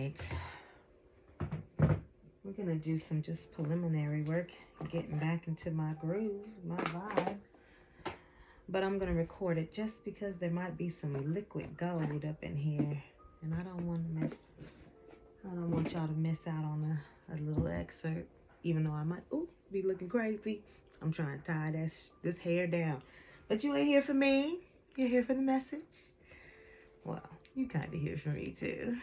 right. We're going to do some just preliminary work, getting back into my groove, my vibe. But I'm going to record it just because there might be some liquid gold up in here. And I don't want y'all to miss out on a little excerpt. Even though I might, be looking crazy. I'm trying to tie this hair down. But you ain't here for me. You're here for the message. Well, you kind of here for me too.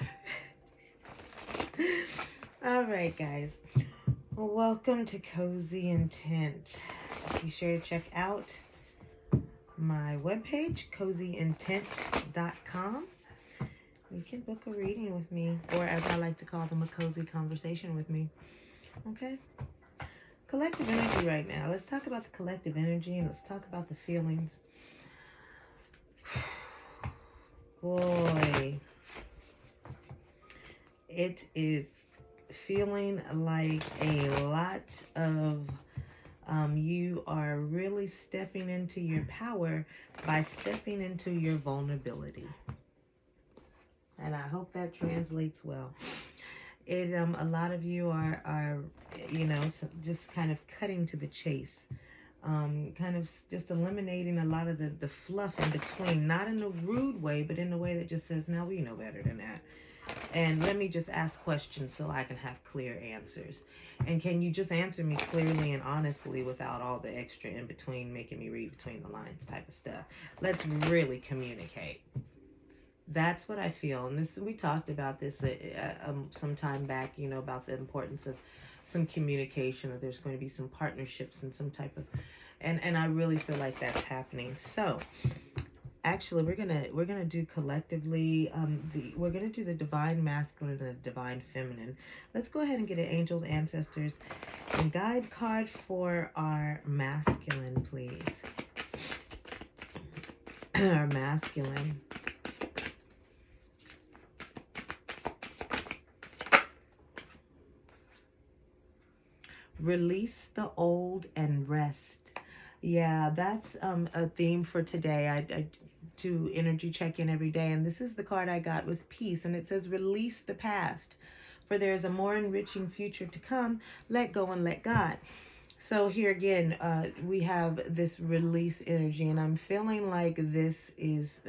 All right, guys. Well, welcome to Cozy Intent. Be sure to check out my webpage, cozyintent.com. You can book a reading with me, or as I like to call them, a cozy conversation with me. Okay? Collective energy right now. Let's talk about the collective energy and let's talk about the feelings. Boy, it is feeling like a lot of you are really stepping into your power by stepping into your vulnerability. And I hope that translates well. A lot of you are just kind of cutting to the chase. Kind of just eliminating a lot of the fluff in between, not in a rude way, but in a way that just says, now we know better than that. And let me just ask questions so I can have clear answers. And can you just answer me clearly and honestly without all the extra in between, making me read between the lines type of stuff? Let's really communicate. That's what I feel. And we talked about this some time back, about the importance of some communication, that there's going to be some partnerships and some type of, and I really feel like that's happening. So actually we're gonna do collectively we're gonna do the divine masculine and the divine feminine. Let's go ahead and get an angels, ancestors, and guide card for our masculine, please. Our masculine. Release the old and rest. Yeah, that's a theme for today. I do energy check-in every day, and this is the card I got, was peace, and it says release the past, for there is a more enriching future to come. Let go and let God. So here again, we have this release energy, and I'm feeling like this is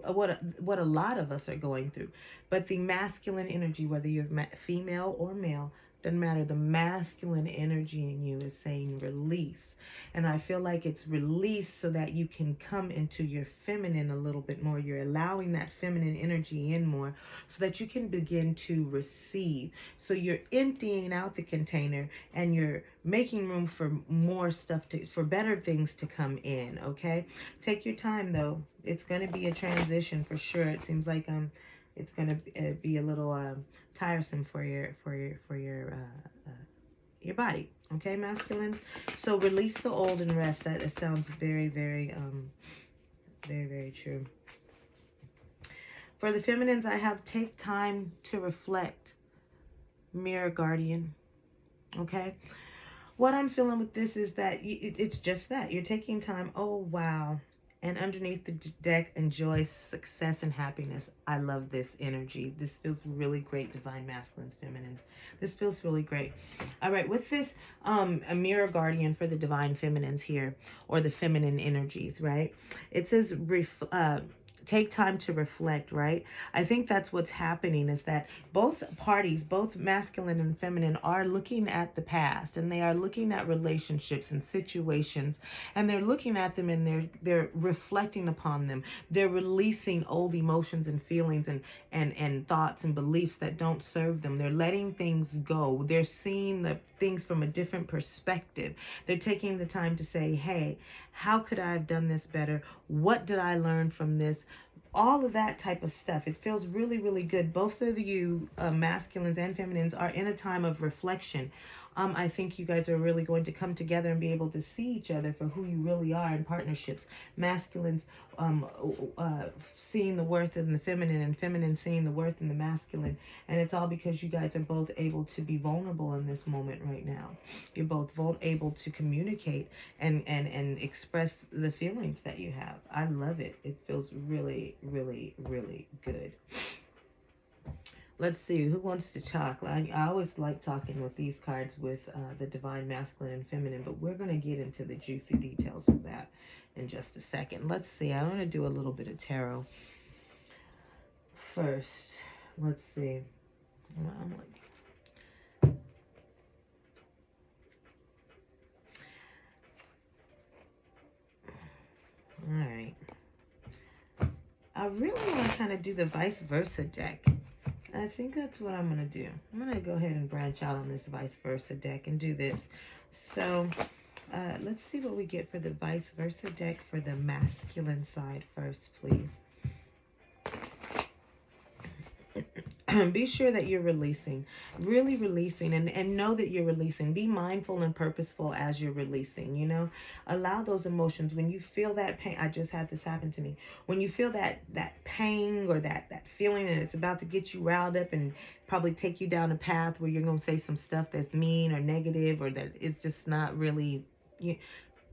what a lot of us are going through. But the masculine energy, whether you're female or male, doesn't matter. The masculine energy in you is saying release. And I feel like it's release so that you can come into your feminine a little bit more. You're allowing that feminine energy in more so that you can begin to receive. So you're emptying out the container and you're making room for more stuff, for better things to come in, okay? Take your time, though. It's going to be a transition for sure. It seems like it's going to be a little tiresome for your body, okay, masculines? So release the old and rest. That sounds very, very, very, very true. For the feminines, I have take time to reflect. Mirror guardian, okay? What I'm feeling with this is that it's just that. You're taking time. Oh, wow. And underneath the deck, enjoy success and happiness. I love this energy. This feels really great, divine masculines, feminines. This feels really great. All right, with this, a mirror guardian for the divine feminines here, or the feminine energies, right? It says, take time to reflect, right? I think that's what's happening, is that both parties, both masculine and feminine, are looking at the past, and they are looking at relationships and situations, and they're looking at them, and they're reflecting upon them. They're releasing old emotions and feelings and thoughts and beliefs that don't serve them. They're letting things go. They're seeing the things from a different perspective. They're taking the time to say, hey, how could I have done this better? What did I learn from this? All of that type of stuff. It feels really, really good. Both of you, masculines and feminines, are in a time of reflection. I think you guys are really going to come together and be able to see each other for who you really are in partnerships. Masculines seeing the worth in the feminine, and feminine seeing the worth in the masculine. And it's all because you guys are both able to be vulnerable in this moment right now. You're both able to communicate and express the feelings that you have. I love it. It feels really, really, really good. Let's see, who wants to talk? I always like talking with these cards with the Divine Masculine and Feminine, but we're going to get into the juicy details of that in just a second. Let's see, I want to do a little bit of tarot first. Let's see. I'm like, all right. I really want to kind of do the vice versa deck. I think that's what I'm going to do. I'm going to go ahead and branch out on this vice versa deck and do this. So let's see what we get for the vice versa deck for the masculine side first, please. Be sure that you're releasing, really releasing, and know that you're releasing. Be mindful and purposeful as you're releasing, you know. Allow those emotions. When you feel that pain, I just had this happen to me. When you feel that pain or that feeling and it's about to get you riled up and probably take you down a path where you're going to say some stuff that's mean or negative or that it's just not really...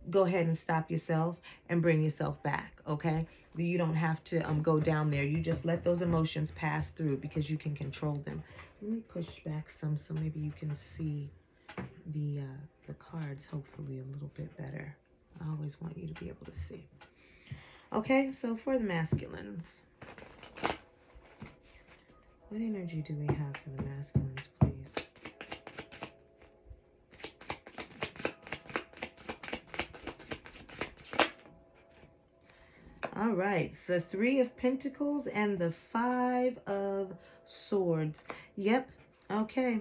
go ahead and stop yourself and bring yourself back, okay? You don't have to go down there. You just let those emotions pass through because you can control them. Let me push back some so maybe you can see the cards hopefully a little bit better. I always want you to be able to see. Okay, so for the masculines, what energy do we have for the masculines, please? All right, the Three of Pentacles and the Five of Swords. Yep, okay.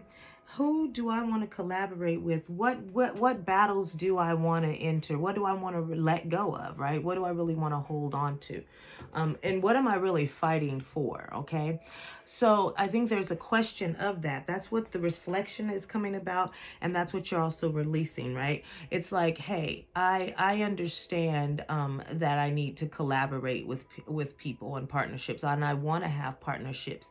Who do I want to collaborate with? What battles do I want to enter? What do I want to let go of, right? What do I really want to hold on to? And what am I really fighting for, okay? So I think there's a question of that. That's what the reflection is coming about, and that's what you're also releasing, right? It's like, hey, I understand that I need to collaborate with people and partnerships, and I want to have partnerships.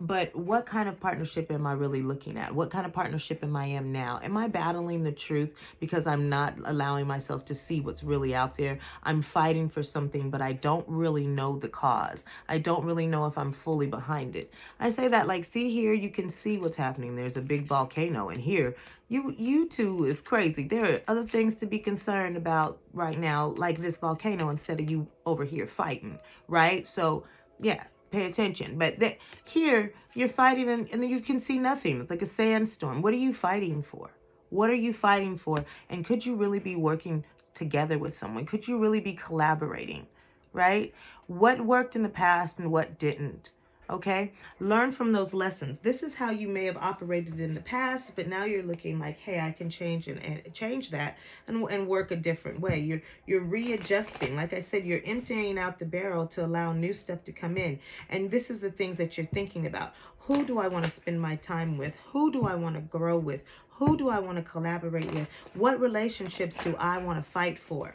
But what kind of partnership am I really looking at? What kind of partnership am I in now? Am I battling the truth because I'm not allowing myself to see what's really out there? I'm fighting for something, but I don't really know the cause. I don't really know if I'm fully behind it. I say that like, see here, you can see what's happening. There's a big volcano, and here, you two is crazy. There are other things to be concerned about right now, like this volcano, instead of you over here fighting, right? So, yeah. Pay attention. But here, you're fighting and then you can see nothing. It's like a sandstorm. What are you fighting for? What are you fighting for? And could you really be working together with someone? Could you really be collaborating, right? What worked in the past and what didn't? Okay, learn from those lessons. This is how you may have operated in the past, but now you're looking like, hey, I can change and change that and work a different way. You're readjusting. Like I said, you're emptying out the barrel to allow new stuff to come in. And this is the things that you're thinking about. Who do I want to spend my time with? Who do I want to grow with? Who do I want to collaborate with? What relationships do I want to fight for?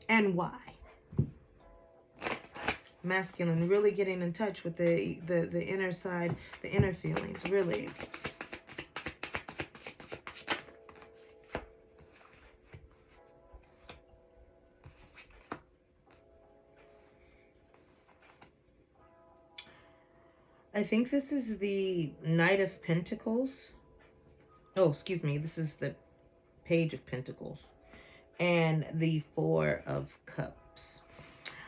And why? Masculine, really getting in touch with the inner side, the inner feelings, really. I think this is the Knight of Pentacles. Oh, excuse me. This is the Page of Pentacles and the Four of Cups.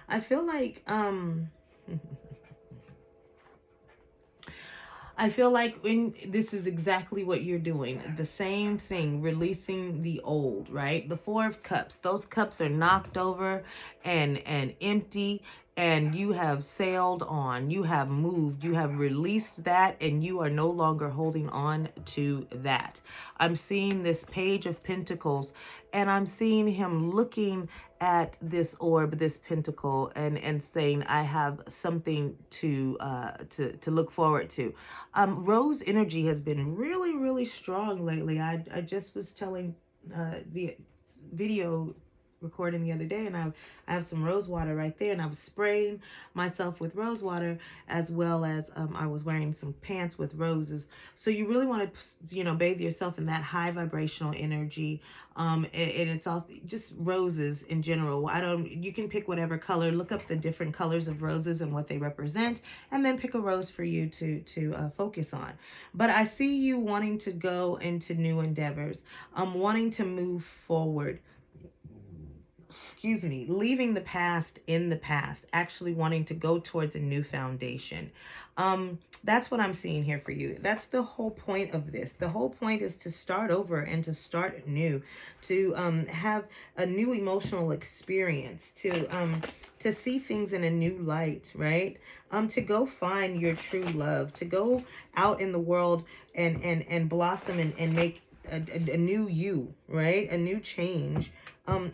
I feel like I feel like this is exactly what you're doing. The same thing, releasing the old, right? The Four of Cups. Those cups are knocked over and empty, and you have sailed on. You have moved. You have released that, and you are no longer holding on to that. I'm seeing this Page of Pentacles, and I'm seeing him looking at this orb, this pentacle, and saying, I have something to look forward to. Rose energy has been really, really strong lately. I just was telling the video recording the other day, and I have some rose water right there, and I was spraying myself with rose water, as well as I was wearing some pants with roses. So you really want to, bathe yourself in that high vibrational energy. And it's also just roses in general. You can pick whatever color, look up the different colors of roses and what they represent, and then pick a rose for you to focus on. But I see you wanting to go into new endeavors, wanting to move forward, leaving the past in the past, actually wanting to go towards a new foundation. That's what I'm seeing here for you. That's the whole point of this. The whole point is to start over and to start new, to have a new emotional experience, to see things in a new light, right? To go find your true love, to go out in the world and blossom and make a new you, right? A new change.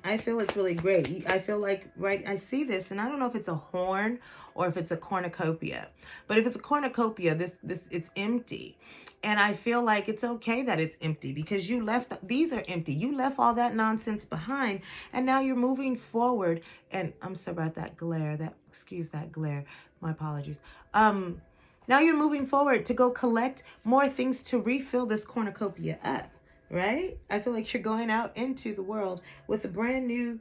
I feel it's really great. I feel like, right, I see this, and I don't know if it's a horn or if it's a cornucopia. But if it's a cornucopia, it's empty. And I feel like it's okay that it's empty, because you left, these are empty. You left all that nonsense behind, and now you're moving forward. And I'm sorry about that glare, excuse that glare. My apologies. Now you're moving forward to go collect more things to refill this cornucopia up. Right? I feel like you're going out into the world with a brand new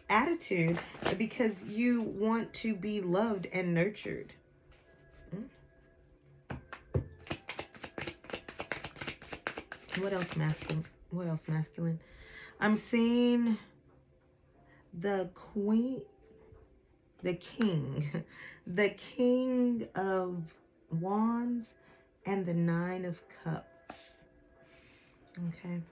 attitude, because you want to be loved and nurtured. What else masculine? I'm seeing the queen, the king, the king of wands, and the 9 of cups. Okay.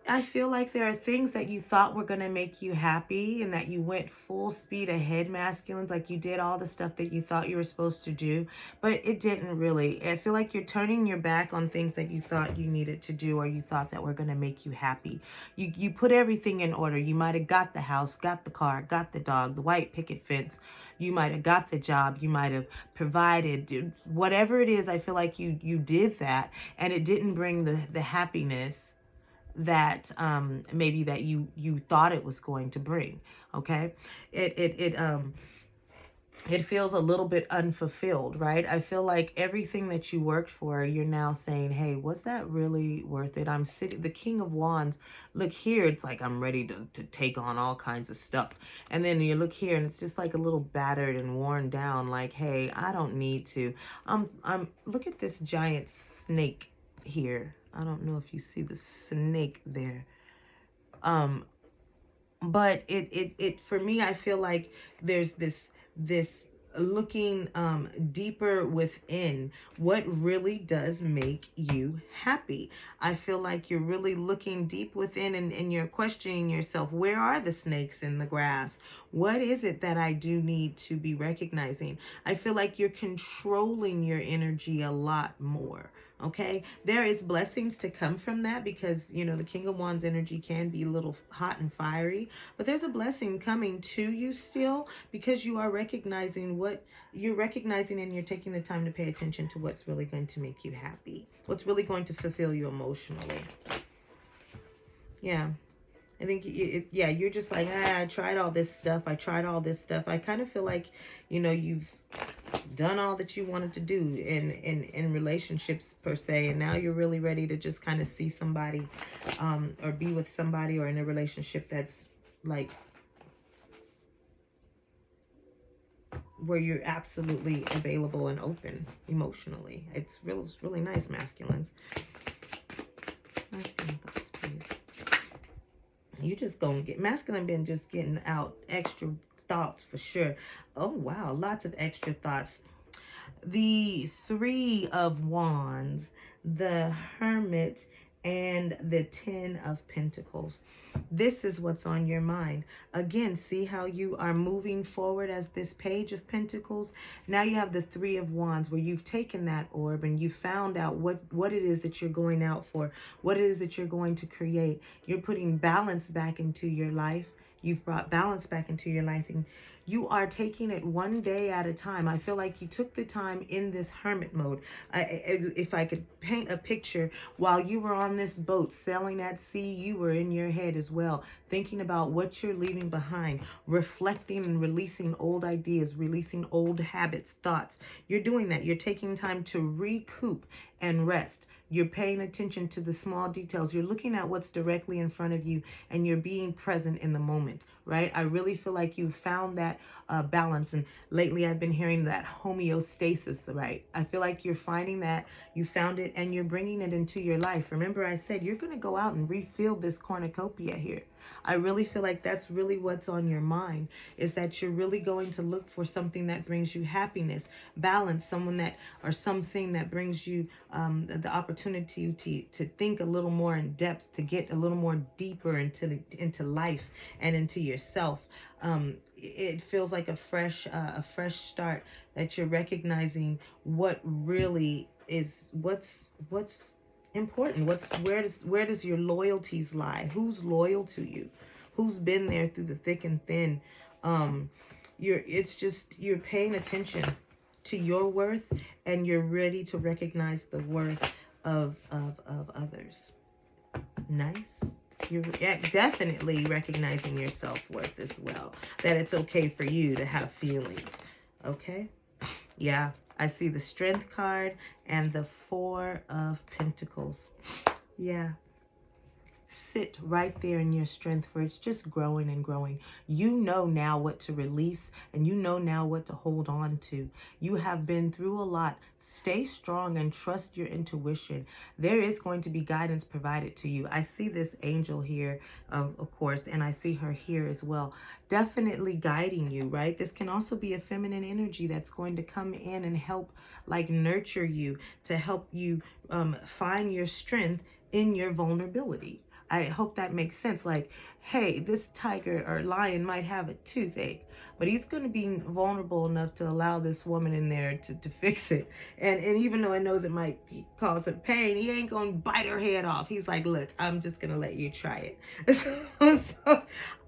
I feel like there are things that you thought were going to make you happy, and that you went full speed ahead, masculines, like you did all the stuff that you thought you were supposed to do, but it didn't really. I feel like you're turning your back on things that you thought you needed to do, or you thought that were going to make you happy. You put everything in order. You might have got the house, got the car, got the dog, the white picket fence. You might have got the job. You might have provided whatever it is. I feel like you did that, and it didn't bring the happiness that maybe that you thought it was going to bring. Okay, it feels a little bit unfulfilled, right? I feel like everything that you worked for, you're now saying, hey, was that really worth it? I'm sitting, the King of Wands, look here, it's like I'm ready to take on all kinds of stuff. And then you look here and it's just like a little battered and worn down, like, hey, I don't need to. Look at this giant snake here. I don't know if you see the snake there. But it for me, I feel like there's this looking deeper within what really does make you happy. I feel like you're really looking deep within, and you're questioning yourself, where are the snakes in the grass? What is it that I do need to be recognizing? I feel like you're controlling your energy a lot more. Okay, there is blessings to come from that, because the King of Wands energy can be a little hot and fiery, but there's a blessing coming to you still, because you are recognizing what you're recognizing, and you're taking the time to pay attention to what's really going to make you happy, what's really going to fulfill you emotionally. Yeah. I think, you're just like, I tried all this stuff. I kind of feel like, you've done all that you wanted to do in relationships per se, and now you're really ready to just kind of see somebody or be with somebody, or in a relationship that's like where you're absolutely available and open emotionally. It's really nice, masculines. Masculine thoughts, please. You just gonna get masculine, been just getting out extra thoughts for sure. Oh wow, lots of extra thoughts. The 3 of Wands, the Hermit, and the 10 of Pentacles. This is what's on your mind. Again, see how you are moving forward as this Page of Pentacles. Now you have the 3 of Wands, where you've taken that orb and you found out what it is that you're going out for, what it is that you're going to create. You're putting balance back into your life. You've brought balance back into your life, and You are taking it one day at a time. I feel like you took the time in this hermit mode. If I could paint a picture, while you were on this boat sailing at sea, you were in your head as well, thinking about what you're leaving behind, reflecting and releasing old ideas, releasing old habits, thoughts. You're doing that. You're taking time to recoup and rest. You're paying attention to the small details. You're looking at what's directly in front of you, and you're being present in the moment, right? I really feel like you found that balance. And lately I've been hearing that homeostasis, right? I feel like you're finding that, you found it, and you're bringing it into your life. Remember I said you're going to go out and refill this cornucopia here. I really feel like that's really what's on your mind, is that you're really going to look for something that brings you happiness, balance, someone that, or something that brings you the opportunity to think a little more in depth, to get a little more deeper into life and into yourself. It feels like a fresh start, that you're recognizing what really is, what's important, where does your loyalties lie, who's loyal to you, who's been there through the thick and thin. You're paying attention to your worth, and you're ready to recognize the worth of others. Nice. You're definitely recognizing your self-worth as well, that it's okay for you to have feelings. Okay. Yeah, I see the Strength card and the Four of Pentacles. Yeah. Sit right there in your strength, for it's just growing and growing. You know now what to release, and you know now what to hold on to. You have been through a lot. Stay strong and trust your intuition. There is going to be guidance provided to you. I see this angel here, of course, and I see her here as well, definitely guiding you, right? This can also be a feminine energy that's going to come in and help, like, nurture you, to help you find your strength in your vulnerability. I hope that makes sense. Like, hey, this tiger or lion might have a toothache, but he's going to be vulnerable enough to allow this woman in there to fix it. And even though it knows it might cause her pain, he ain't going to bite her head off. He's like, look, I'm just going to let you try it. So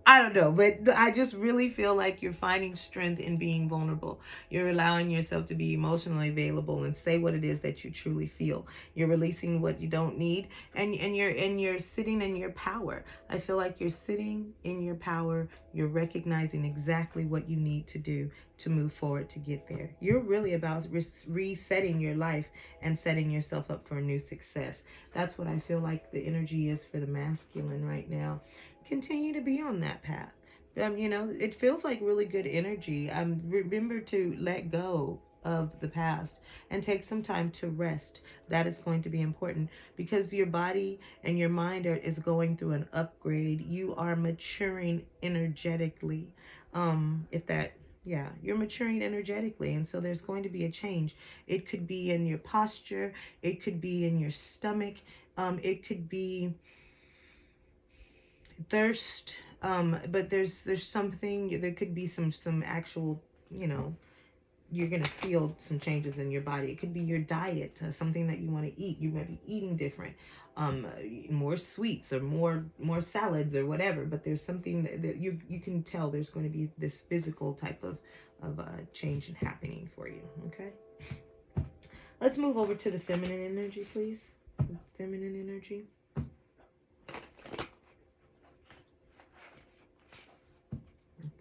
I don't know, but I just really feel like you're finding strength in being vulnerable. You're allowing yourself to be emotionally available and say what it is that you truly feel. You're releasing what you don't need, and you're sitting in your power. I feel like you're sitting in your power. You're recognizing exactly what you need to do to move forward, to get there. You're really about resetting your life and setting yourself up for a new success. That's what I feel like the energy is for the masculine right now. Continue to be on that path. It feels like really good energy. Remember to let go of the past and take some time to rest. That is going to be important, because your body and your mind is going through an upgrade. You are maturing energetically. You're maturing energetically, and so there's going to be a change. It could be in your posture, it could be in your stomach, it could be thirst, but there's something, there could be some actual, you're gonna feel some changes in your body. It could be your diet, something that you want to eat. You might be eating different, more sweets or more salads or whatever. But there's something that you can tell there's going to be this physical type of change happening for you. Okay, let's move over to the feminine energy, please. Feminine energy.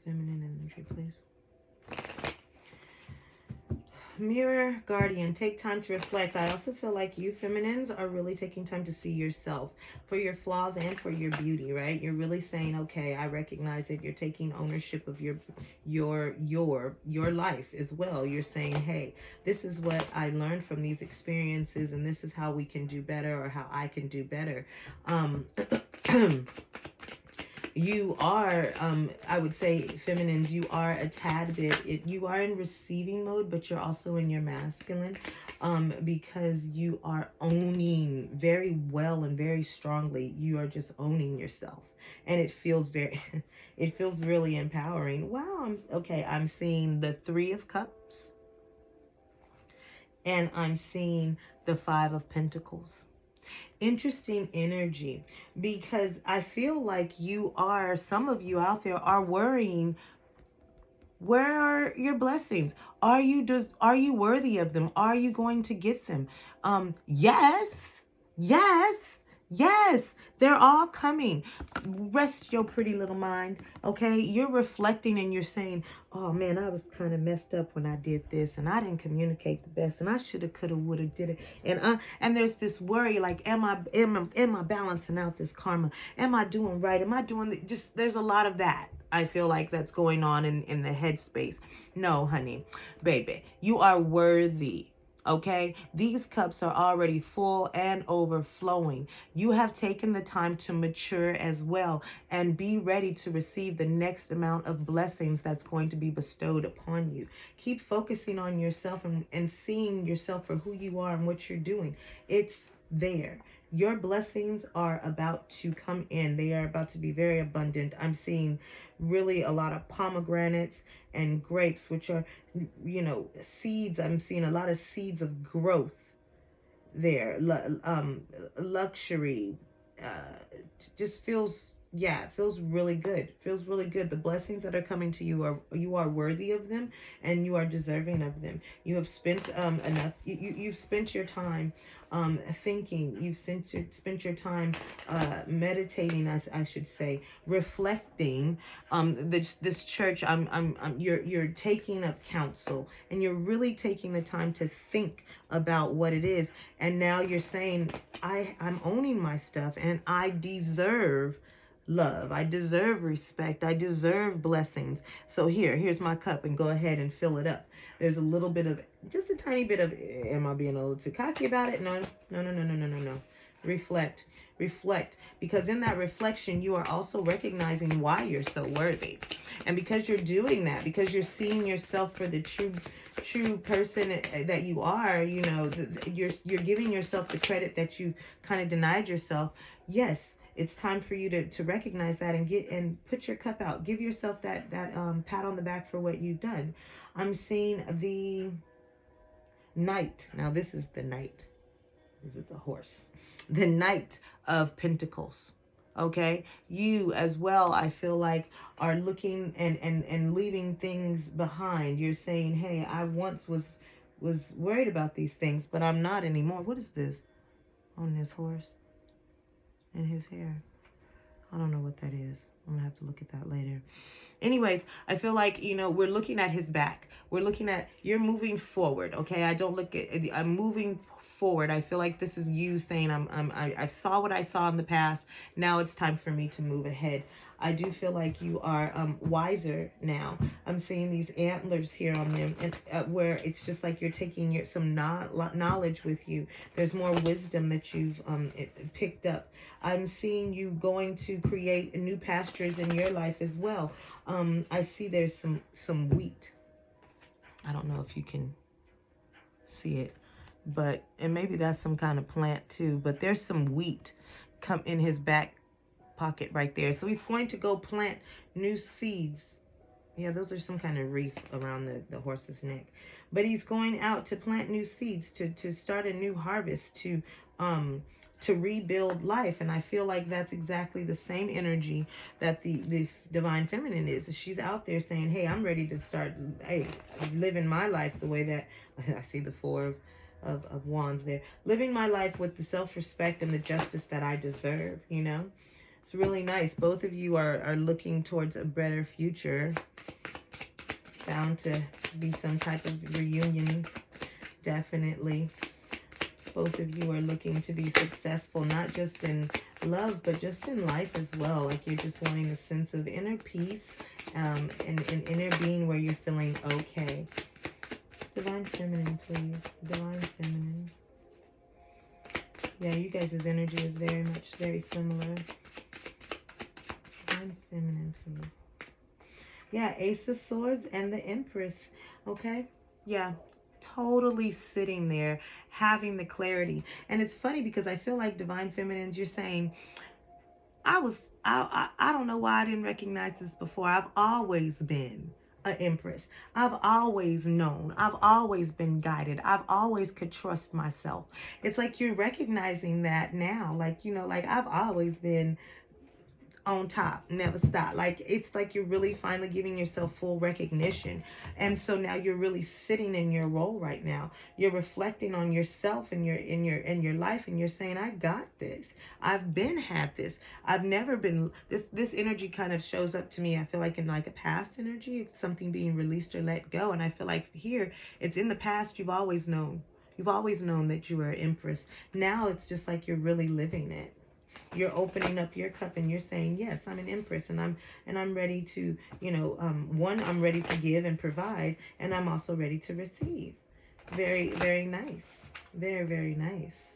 Feminine energy, please. Mirror guardian, take time to reflect. I also feel like you feminines are really taking time to see yourself for your flaws and for your beauty, right? You're really saying, okay, I recognize it. You're taking ownership of your life as well. You're saying, hey, this is what I learned from these experiences, and this is how we can do better, or how I can do better. You are, I would say, feminines, you are a tad bit, you are in receiving mode, but you're also in your masculine, because you are owning very well and very strongly. You are just owning yourself, and it feels it feels really empowering. Wow. I'm seeing the Three of Cups, and I'm seeing the Five of Pentacles. Interesting energy, because I feel like some of you out there are worrying Where are your blessings? Are you worthy of them? Are you going to get them? Yes. Yes. Yes, they're all coming. Rest your pretty little mind, okay? You're reflecting and you're saying, oh man, I was kind of messed up when I did this and I didn't communicate the best and I should have, could have, would have, did it. And there's this worry like, am I balancing out this karma? Am I doing right? Am I doing just, there's a lot of that. I feel like that's going on in the headspace. No, honey, baby, you are worthy. Okay, these cups are already full and overflowing. You have taken the time to mature as well and be ready to receive the next amount of blessings that's going to be bestowed upon you. Keep focusing on yourself and seeing yourself for who you are and what you're doing. It's there. Your blessings are about to come in. They are about to be very abundant. I'm seeing really a lot of pomegranates and grapes, which are, seeds. I'm seeing a lot of seeds of growth there. Luxury. Just feels, yeah, it feels really good. Feels really good. The blessings that are coming to you are worthy of them and you are deserving of them. You have spent enough. You've spent your time thinking. You've spent your time meditating, I should say, reflecting. This church. You're taking up counsel and you're really taking the time to think about what it is. And now you're saying, I'm owning my stuff and I deserve love. I deserve respect. I deserve blessings. So here's my cup and go ahead and fill it up. There's a little bit of, just a tiny bit of, am I being a little too cocky about it? No. Reflect. Because in that reflection, you are also recognizing why you're so worthy. And because you're doing that, because you're seeing yourself for the true person that you are, you're giving yourself the credit that you kind of denied yourself. Yes, it's time for you to recognize that and put your cup out. Give yourself that pat on the back for what you've done. I'm seeing the knight. Now this is the knight. This is a horse. The Knight of Pentacles. Okay, you as well, I feel like, are looking and leaving things behind. You're saying, hey, I once was worried about these things, but I'm not anymore. What is this on this horse and his hair? I don't know what that is. I'm gonna have to look at that later. Anyways, I feel like, we're looking at his back. We're looking at, you're moving forward. Okay. I'm moving forward. I feel like this is you saying, I saw what I saw in the past. Now it's time for me to move ahead. I do feel like you are wiser now. I'm seeing these antlers here on them, and where it's just like you're taking some knowledge with you. There's more wisdom that you've picked up. I'm seeing you going to create new pastures in your life as well. I see there's some wheat. I don't know if you can see it, and maybe that's some kind of plant too, but there's some wheat come in his back pocket right there. So he's going to go plant new seeds. Yeah, those are some kind of wreath around the horse's neck. But he's going out to plant new seeds, to start a new harvest, to rebuild life. And I feel like that's exactly the same energy that the divine feminine is. She's out there saying, hey, I'm ready to start living my life the way that I see the four of wands there. Living my life with the self-respect and the justice that I deserve, It's really nice. Both of you are looking towards a better future. Bound to be some type of reunion. Definitely. Both of you are looking to be successful, not just in love, but just in life as well. Like you're just wanting a sense of inner peace and inner being where you're feeling okay. Divine Feminine, please. Divine Feminine. Yeah, you guys' energy is very similar. Divine Feminine, please. Yeah, Ace of Swords and the Empress. Okay? Yeah. Totally sitting there, having the clarity. And it's funny because I feel like Divine Feminines, you're saying, I don't know why I didn't recognize this before. I've always been an Empress. I've always known. I've always been guided. I've always could trust myself. It's like you're recognizing that now. Like, like I've always been on top, never stop. Like, it's like you're really finally giving yourself full recognition. And so now you're really sitting in your role right now. You're reflecting on yourself and your life, and you're saying, I got this. I've been had this. I've never been this energy kind of shows up to me. I feel like in like a past energy, it's something being released or let go. And I feel like here it's in the past. You've always known. You've always known that you were an empress. Now it's just like you're really living it. You're opening up your cup and you're saying, yes, I'm an empress, and I'm ready to, one, I'm ready to give and provide, and I'm also ready to receive. Very, very nice. Very, very nice.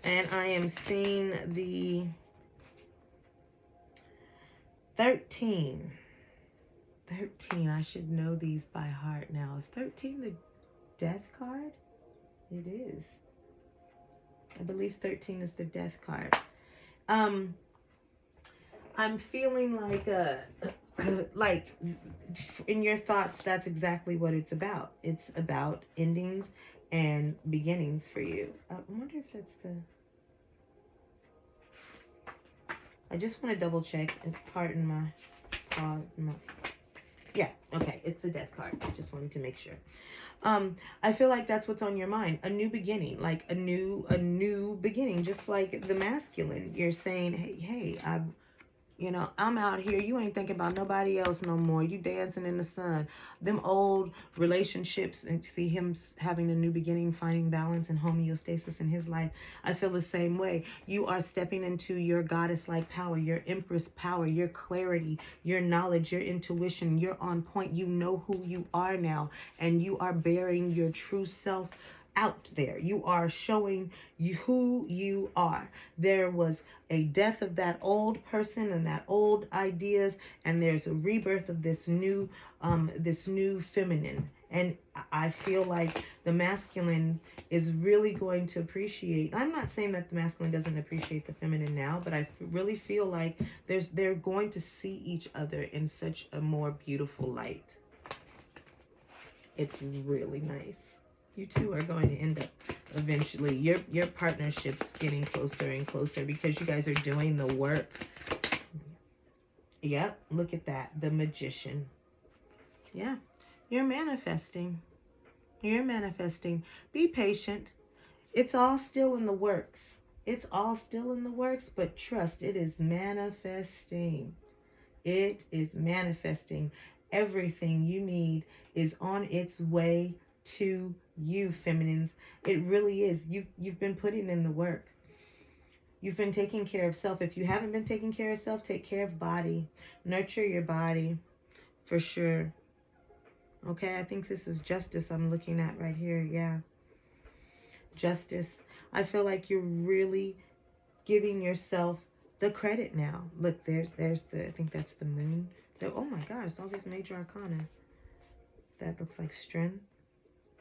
And I am seeing the 13. 13. I should know these by heart now. Is 13 the Death card? It is. I believe 13 is the Death card. I'm feeling like like in your thoughts, that's exactly what it's about. It's about endings and beginnings for you. I wonder if that's the... I just want to double check. Pardon my... Yeah, okay, it's the Death card. I just wanted to make sure. I feel like that's what's on your mind. A new beginning, like a new beginning, just like the masculine. You're saying, hey, I'm out here. You ain't thinking about nobody else no more. You dancing in the sun. Them old relationships, and see him having a new beginning, finding balance and homeostasis in his life. I feel the same way. You are stepping into your goddess-like power, your empress power, your clarity, your knowledge, your intuition. You're on point. You know who you are now, and you are bearing your true self out there. You are showing you who you are. There was a death of that old person and that old ideas, and there's a rebirth of this new feminine. And I feel like the masculine is really going to appreciate. I'm not saying that the masculine doesn't appreciate the feminine now, but I really feel like they're going to see each other in such a more beautiful light. It's really nice. You two are going to end up eventually. Your partnership's getting closer and closer because you guys are doing the work. Yep, look at that. The Magician. Yeah, you're manifesting. You're manifesting. Be patient. It's all still in the works. It's all still in the works, but trust, it is manifesting. It is manifesting. Everything you need is on its way to you, feminines. It really is. You've been putting in the work. You've been taking care of self. If you haven't been taking care of self, take care of body. Nurture your body for sure. Okay, I think this is Justice I'm looking at right here. Yeah. Justice. I feel like you're really giving yourself the credit now. Look, there's the, I think that's the Moon. Oh my gosh, all these major arcana. That looks like Strength.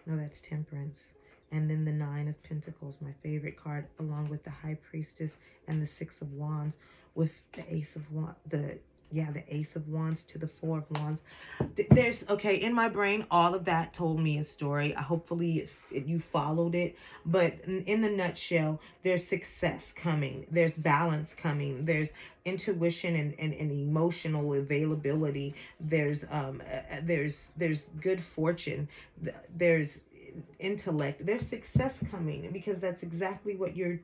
No, that's Temperance. And then the Nine of Pentacles, my favorite card, along with the High Priestess and the Six of Wands, with the Ace of Wands, the Ace of Wands to the Four of Wands. There's, okay, in my brain, all of that told me a story. Hopefully you followed it. But in the nutshell, there's success coming. There's balance coming. There's intuition and emotional availability. There's good fortune. There's intellect. There's success coming, because that's exactly what you're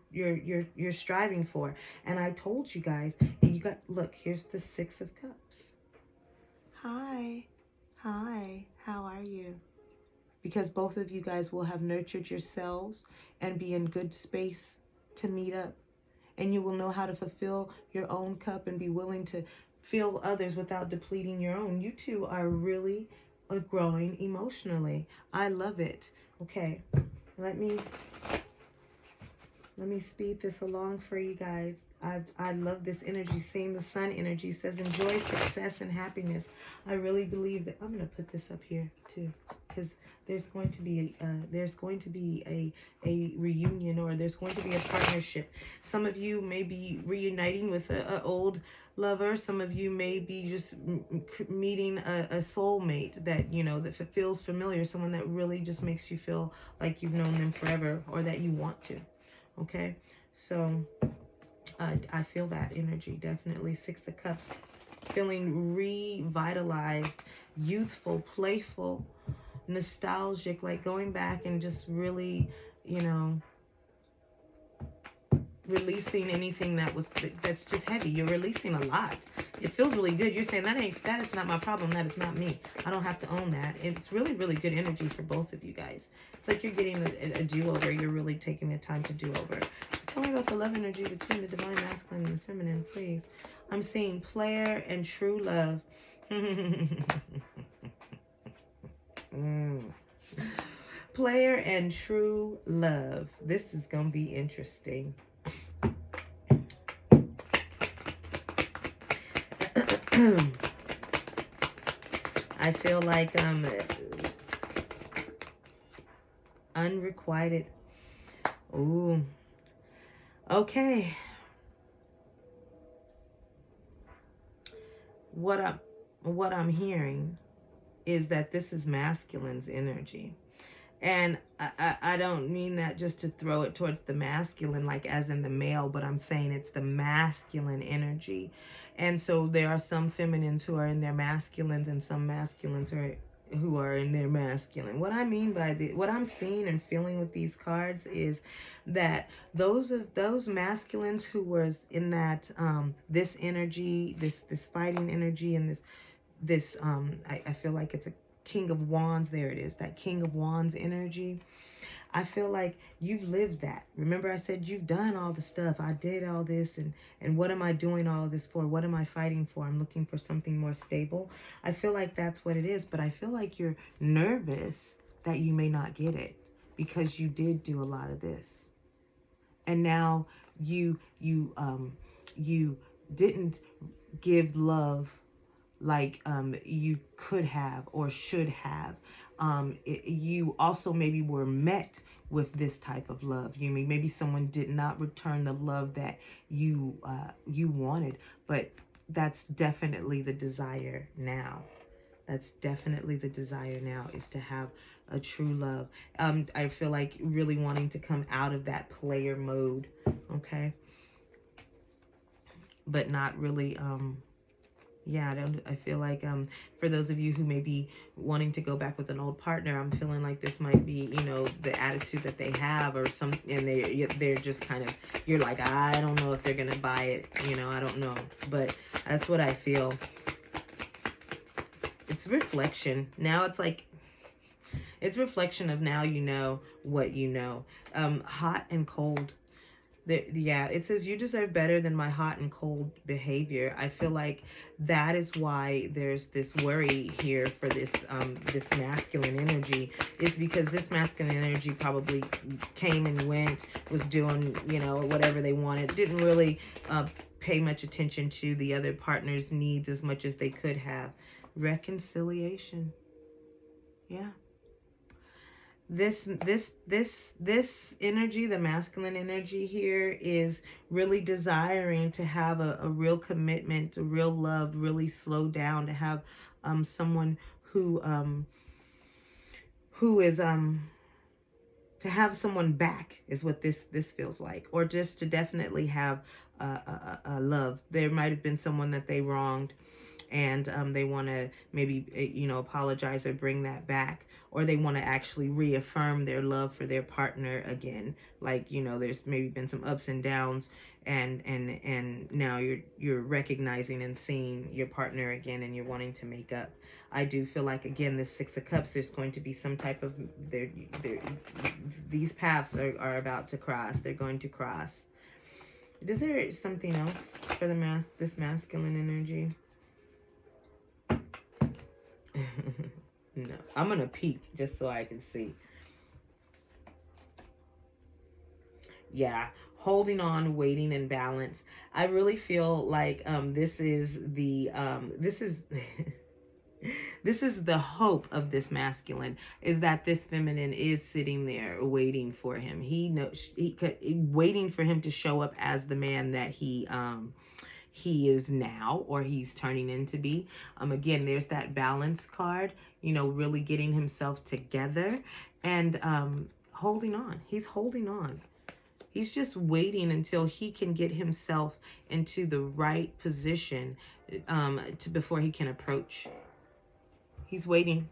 striving for. And I told you guys, you got, look, here's the Six of Cups. Hi, how are you? Because both of you guys will have nurtured yourselves and be in good space to meet up, and you will know how to fulfill your own cup and be willing to fill others without depleting your own. You two are really growing emotionally. I love it. Okay, let me speed this along for you guys. I love this energy. Seeing the Sun energy says enjoy success and happiness. I really believe that. I'm gonna put this up here too, because there's going to be a reunion, or there's going to be a partnership. Some of you may be reuniting with a old lover. Some of you may be just meeting a soulmate that, you know, that feels familiar. Someone that really just makes you feel like you've known them forever, or that you want to. Okay. So I feel that energy. Definitely. Six of Cups. Feeling revitalized, youthful, playful, nostalgic, like going back and just really, you know, releasing anything that's just heavy. You're releasing a lot. It feels really good. You're saying that is not my problem. That is not me. I don't have to own that. It's really, really good energy for both of you guys. It's like you're getting a do-over. You're really taking the time to do over. Tell me about the love energy between the divine masculine and the feminine, please. I'm seeing player and true love. Player and true love. This is going to be interesting. I feel like unrequited. Ooh. Okay. What I'm hearing is that this is masculine's energy. And I don't mean that just to throw it towards the masculine, like as in the male, but I'm saying it's the masculine energy. And so there are some feminines who are in their masculines and some masculines who are in their masculine. What I mean by what I'm seeing and feeling with these cards is that those masculines who was in that this energy, this fighting energy, and this I feel like it's a King of Wands. There it is, that King of Wands energy. I feel like you've lived that. Remember I said you've done all the stuff. I did all this, and what am I doing all this for? What am I fighting for? I'm looking for something more stable. I feel like that's what it is, but I feel like you're nervous that you may not get it because you did do a lot of this. And now you didn't give love like you could have or should have. You also maybe were met with this type of love. You mean maybe someone did not return the love that you wanted, but that's definitely the desire now. That's definitely the desire now, is to have a true love. I feel like really wanting to come out of that player mode, okay? But not really yeah, I feel like for those of you who may be wanting to go back with an old partner, I'm feeling like this might be, you know, the attitude that they have, or some, and they're just kind of, you're like, I don't know if they're gonna buy it, you know, I don't know, but that's what I feel. It's reflection. Now it's like, it's reflection of now you know what you know. Hot and cold. Yeah, it says you deserve better than my hot and cold behavior. I feel like that is why there's this worry here for this this masculine energy. It's because this masculine energy probably came and went, was doing, you know, whatever they wanted, didn't really pay much attention to the other partner's needs as much as they could have. Reconciliation. Yeah. This energy, the masculine energy here, is really desiring to have a real commitment, a real love, really slow down, to have someone who is to have someone back is what this feels like, or just to definitely have a love. There might have been someone that they wronged, and they want to maybe, you know, apologize or bring that back, or they want to actually reaffirm their love for their partner again. Like, you know, there's maybe been some ups and downs, and now you're recognizing and seeing your partner again, and you're wanting to make up. I do feel like, again, this Six of Cups, there's going to be some type of, these paths are about to cross. They're going to cross. Is there something else for this masculine energy? No, I'm gonna peek just so I can see. Yeah, holding on, waiting, and balance. I really feel like this is the this is this is the hope of this masculine, is that this feminine is sitting there waiting for him. He knows, waiting for him to show up as the man that he he is now or he's turning into be. Again, there's that balance card, you know, really getting himself together and holding on. He's holding on. He's just waiting until he can get himself into the right position before he can approach. He's waiting.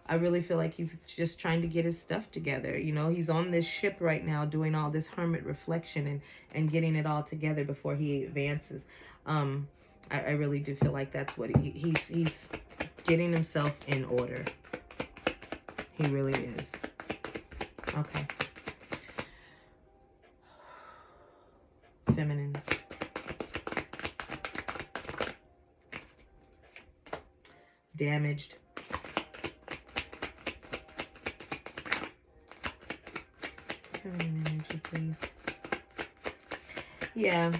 I really feel like he's just trying to get his stuff together. You know, he's on this ship right now doing all this hermit reflection and getting it all together before he advances. I really do feel like that's what he's getting himself in order. He really is. Okay. Feminines. Damaged. Feminine energy, please. Yeah.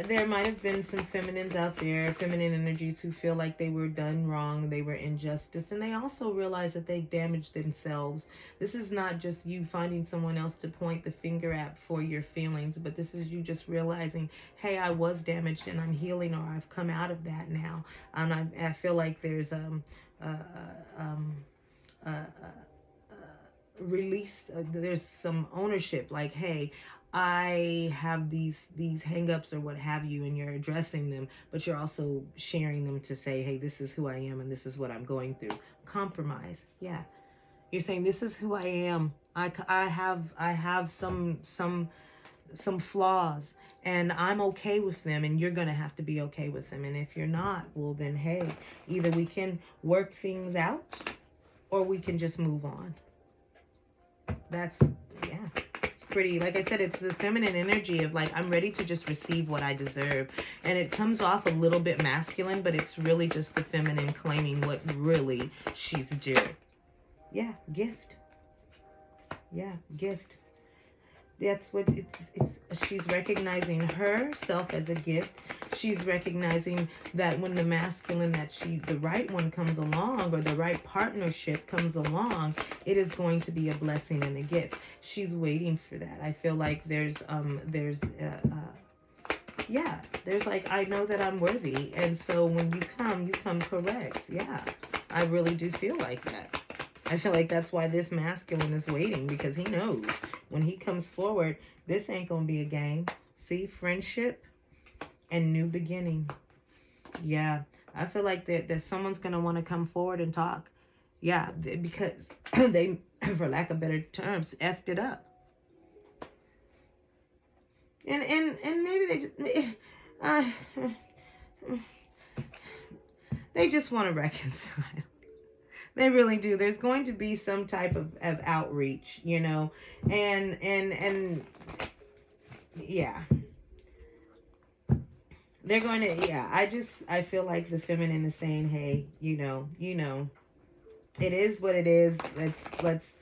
There might have been some feminines out there, feminine energies, who feel like they were done wrong, they were injustice, and they also realize that they damaged themselves. This is not just you finding someone else to point the finger at for your feelings, but this is you just realizing, hey, I was damaged and I'm healing, or I've come out of that now. I feel like there's release, there's some ownership, like, hey, I have these hangups or what have you, and you're addressing them, but you're also sharing them to say, hey, this is who I am and this is what I'm going through. Compromise. Yeah. You're saying this is who I am. I have some flaws and I'm okay with them, and you're going to have to be okay with them. And if you're not, well then, hey, either we can work things out or we can just move on. That's, yeah. Pretty, like I said, it's the feminine energy of like, I'm ready to just receive what I deserve. And it comes off a little bit masculine, but it's really just the feminine claiming what really she's due. Yeah, gift. Yeah, gift. That's what it's she's recognizing herself as a gift. She's recognizing that when the masculine, the right one comes along, or the right partnership comes along, it is going to be a blessing and a gift. She's waiting for that. I feel like there's like, I know that I'm worthy, and so when you come correct. Yeah, I really do feel like that. I feel like that's why this masculine is waiting, because he knows when he comes forward, this ain't gonna be a game. See, friendship and new beginning. Yeah, I feel like that someone's gonna want to come forward and talk. Yeah, because they, for lack of better terms, effed it up. And maybe they just want to reconcile. They really do. There's going to be some type of outreach, you know, and yeah, they're going to, yeah, I feel like the feminine is saying, hey, you know, it is what it is. Let's,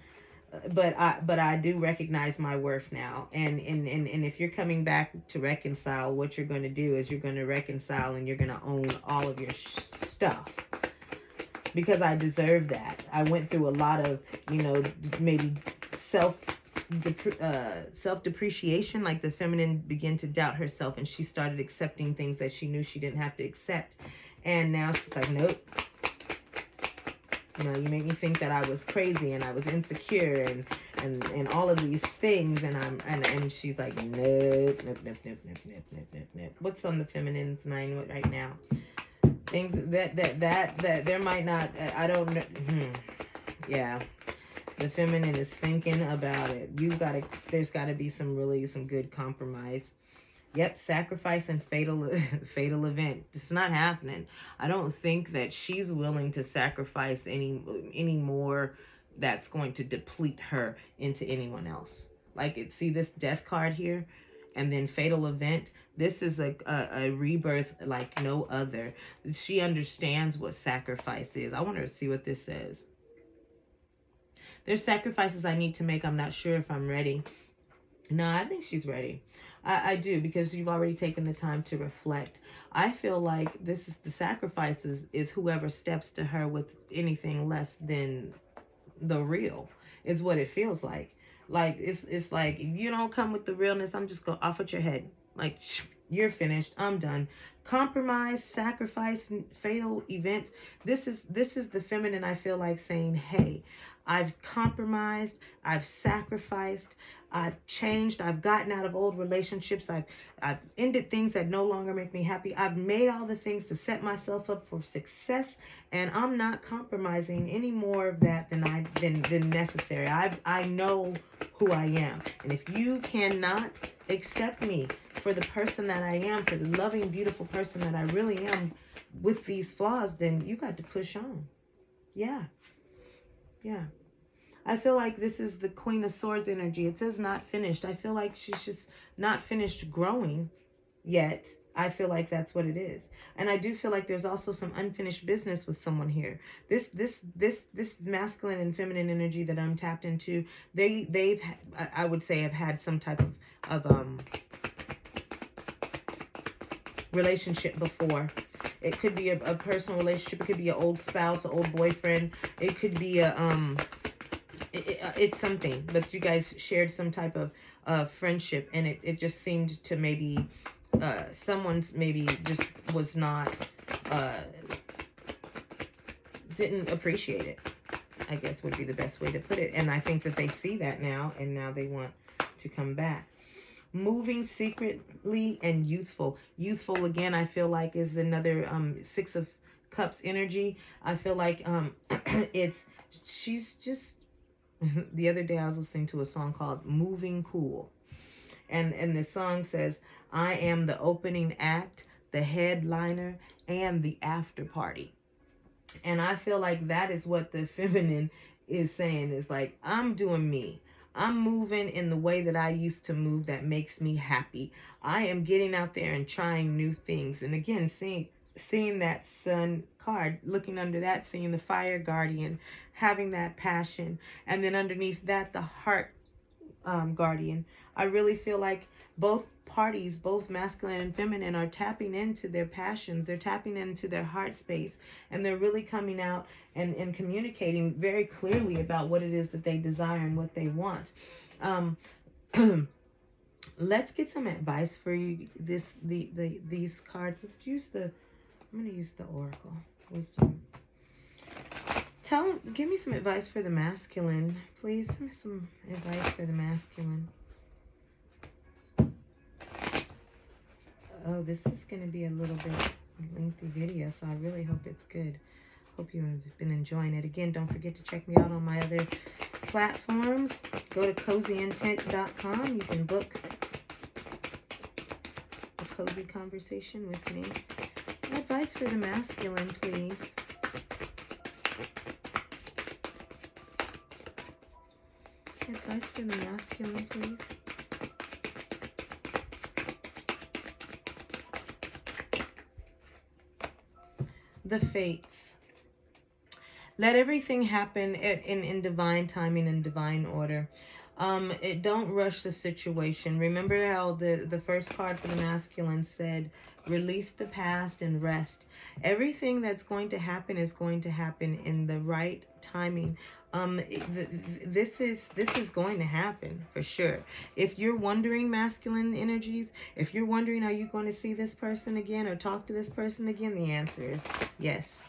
but I do recognize my worth now. And if you're coming back to reconcile, what you're going to do is you're going to reconcile and you're going to own all of your stuff. Because I deserve that. I went through a lot of, you know, maybe self-depreciation. Like the feminine began to doubt herself, and she started accepting things that she knew she didn't have to accept. And now she's like, nope. You know, you made me think that I was crazy and I was insecure and all of these things. And she's like, nope. What's on the feminine's mind right now? Things that there might not, I don't know. Yeah, the feminine is thinking about it. There's got to be some good compromise. Yep, sacrifice and fatal event. It's not happening. I don't think that she's willing to sacrifice any more that's going to deplete her into anyone else. Like, see this death card here? And then fatal event. This is a rebirth like no other. She understands what sacrifice is. I want her to see what this says. There's sacrifices I need to make. I'm not sure if I'm ready. No, I think she's ready. I do, because you've already taken the time to reflect. I feel like this is the sacrifices is whoever steps to her with anything less than the real is what it feels like. Like, it's like, if you don't come with the realness, I'm just going to off with your head. Like, You're finished. I'm done. Compromise, sacrifice, fatal events. This is the feminine, I feel like, saying, hey, I've compromised, I've sacrificed, I've changed, I've gotten out of old relationships, I've ended things that no longer make me happy. I've made all the things to set myself up for success, and I'm not compromising any more of that than necessary. I know who I am. And if you cannot accept me for the person that I am, for the loving, beautiful person that I really am with these flaws, then you got to push on. Yeah. Yeah. I feel like this is the Queen of Swords energy. It says not finished. I feel like she's just not finished growing yet. I feel like that's what it is. And I do feel like there's also some unfinished business with someone here. This masculine and feminine energy that I'm tapped into, they've I would say have had some type of relationship before. It could be a personal relationship. It could be an old spouse, an old boyfriend. It could be a it's something, but you guys shared some type of friendship, and it just seemed to maybe someone's maybe just was not didn't appreciate it, I guess would be the best way to put it. And I think that they see that now, and now they want to come back. Moving secretly and youthful. Youthful, again, I feel like is another Six of Cups energy. I feel like she's just the other day I was listening to a song called Moving Cool. And the song says, I am the opening act, the headliner, and the after party. And I feel like that is what the feminine is saying, is like, I'm doing me. I'm moving in the way that I used to move that makes me happy. I am getting out there and trying new things. And again, seeing that Sun card, looking under that, seeing the Fire Guardian, having that passion, and then underneath that, the Heart Guardian. I really feel like both parties, both masculine and feminine, are tapping into their passions. They're tapping into their heart space, and they're really coming out and communicating very clearly about what it is that they desire and what they want. Let's get some advice for you. These cards. Let's use the. I'm going to use the Oracle Wisdom. Give me some advice for the masculine, please. Give me some advice for the masculine. Oh, this is going to be a little bit lengthy video, so I really hope it's good. Hope you have been enjoying it. Again, don't forget to check me out on my other platforms. Go to cozyintent.com. You can book a cozy conversation with me. Advice for the masculine, please. Advice for the masculine, please. The fates. Let everything happen in divine timing and divine order. Don't rush the situation. Remember how the first card for the masculine said, release the past and rest. Everything that's going to happen is going to happen in the right timing. This is going to happen for sure. If you're wondering, masculine energies, if you're wondering, are you going to see this person again or talk to this person again? The answer is yes.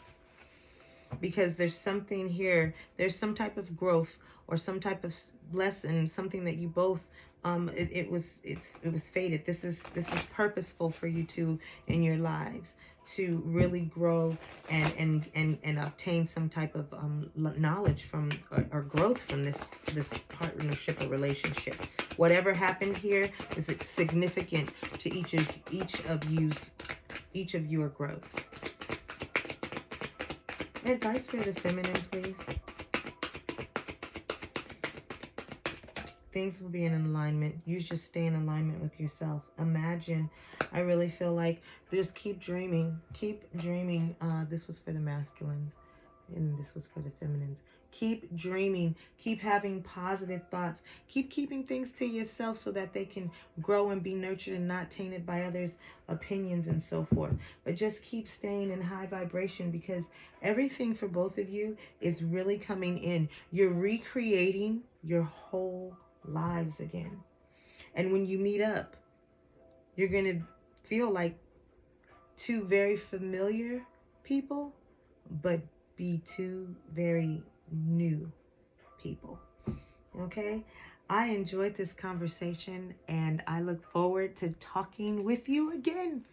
Because there's something here, there's some type of growth or some type of lesson, something that you both it was fated. This is purposeful for you two in your lives to really grow and obtain some type of knowledge from or growth from this partnership or relationship. Whatever happened here is significant to each of your growth. Advice for the feminine, please. Things will be in alignment. You just stay in alignment with yourself. Imagine. I really feel like just keep dreaming. Keep dreaming. This was for the masculines, and this was for the feminines. Keep dreaming. Keep having positive thoughts. Keep keeping things to yourself so that they can grow and be nurtured and not tainted by others' opinions and so forth. But just keep staying in high vibration, because everything for both of you is really coming in. You're recreating your whole lives again. And when you meet up, you're going to feel like two very familiar people, but be two very new people. Okay? I enjoyed this conversation and I look forward to talking with you again.